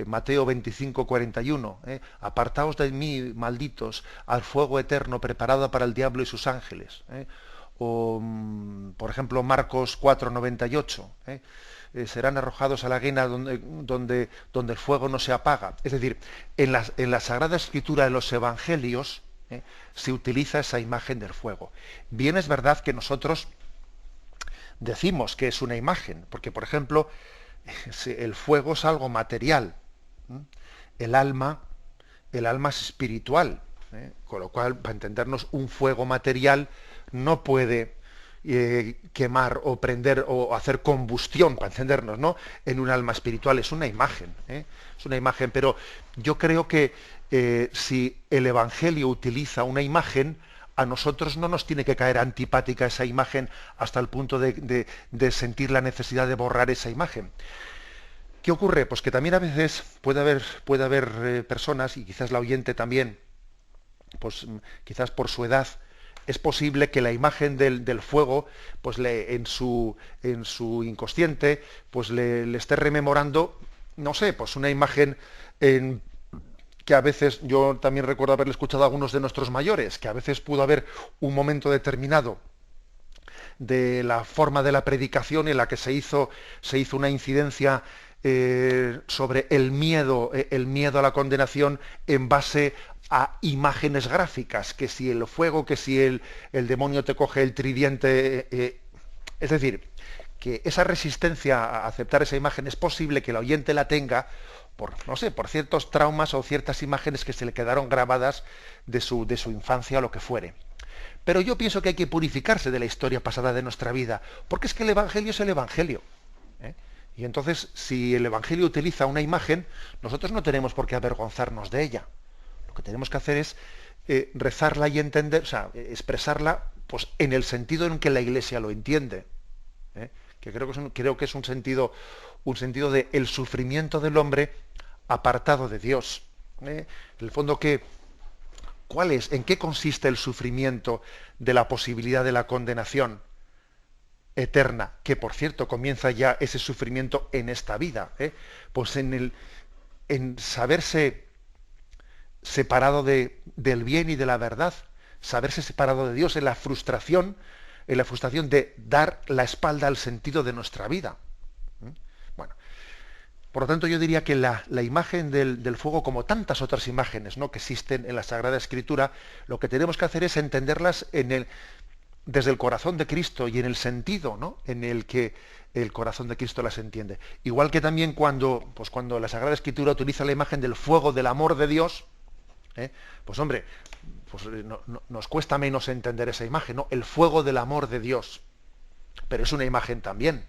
Mateo 25:41, apartaos de mí, malditos, al fuego eterno preparado para el diablo y sus ángeles. O, por ejemplo, Marcos 4:98, serán arrojados a la hoguera donde el fuego no se apaga. Es decir, en la Sagrada Escritura, en los Evangelios, se utiliza esa imagen del fuego. Bien es verdad que nosotros decimos que es una imagen, porque, por ejemplo, el fuego es algo material. El alma es espiritual, con lo cual, para entendernos, un fuego material no puede quemar o prender o hacer combustión, para entendernos, ¿no?, en un alma espiritual. Es una imagen, es una imagen, pero yo creo que si el Evangelio utiliza una imagen, a nosotros no nos tiene que caer antipática esa imagen hasta el punto de sentir la necesidad de borrar esa imagen. ¿Qué ocurre? Pues que también a veces puede haber personas, y quizás la oyente también, pues quizás por su edad, es posible que la imagen del fuego, pues en su inconsciente, pues le esté rememorando, no sé, pues una imagen que a veces, yo también recuerdo haberle escuchado a algunos de nuestros mayores, que a veces pudo haber un momento determinado de la forma de la predicación en la que se hizo una incidencia sobre el miedo a la condenación en base a imágenes gráficas, que si el fuego, que si el demonio te coge el tridente, es decir, que esa resistencia a aceptar esa imagen es posible que el oyente la tenga por ciertos traumas o ciertas imágenes que se le quedaron grabadas de su infancia o lo que fuere. Pero yo pienso que hay que purificarse de la historia pasada de nuestra vida, porque es que el Evangelio es el Evangelio. Y entonces, si el Evangelio utiliza una imagen, nosotros no tenemos por qué avergonzarnos de ella. Lo que tenemos que hacer es rezarla y entender, o sea, expresarla pues, en el sentido en que la Iglesia lo entiende. Que creo que es un sentido de el sufrimiento del hombre apartado de Dios. En el fondo, ¿cuál es? ¿En qué consiste el sufrimiento de la posibilidad de la condenación eterna? Que, por cierto, comienza ya ese sufrimiento en esta vida. Pues en saberse separado del bien y de la verdad, saberse separado de Dios, en la frustración de dar la espalda al sentido de nuestra vida. Bueno, por lo tanto, yo diría que la imagen del fuego, como tantas otras imágenes, ¿no?, que existen en la Sagrada Escritura, lo que tenemos que hacer es entenderlas desde el corazón de Cristo y en el sentido, ¿no?, en el que el corazón de Cristo las entiende. Igual que también cuando la Sagrada Escritura utiliza la imagen del fuego del amor de Dios, pues hombre, pues nos cuesta menos entender esa imagen, ¿no? El fuego del amor de Dios. pero es una imagen también.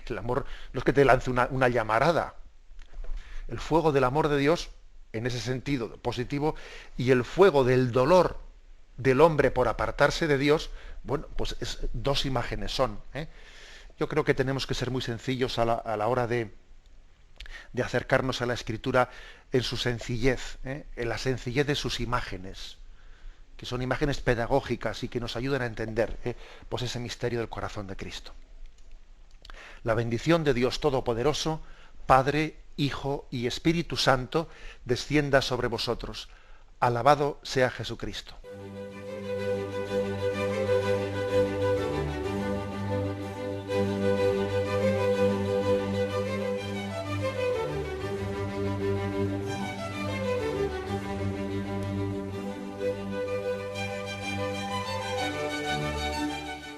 El amor no es que te lance una llamarada. El fuego del amor de Dios, en ese sentido positivo, y el fuego del dolor del hombre por apartarse de Dios, bueno, pues dos imágenes son. Yo creo que tenemos que ser muy sencillos a la hora de acercarnos a la Escritura en su sencillez, en la sencillez de sus imágenes, que son imágenes pedagógicas y que nos ayudan a entender pues ese misterio del corazón de Cristo. La bendición de Dios Todopoderoso, Padre, Hijo y Espíritu Santo, descienda sobre vosotros. Alabado sea Jesucristo.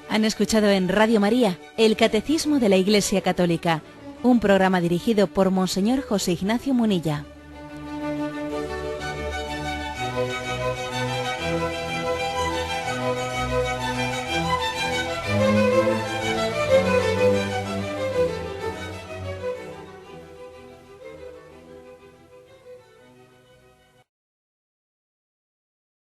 Han escuchado en Radio María el Catecismo de la Iglesia Católica, un programa dirigido por Monseñor José Ignacio Munilla.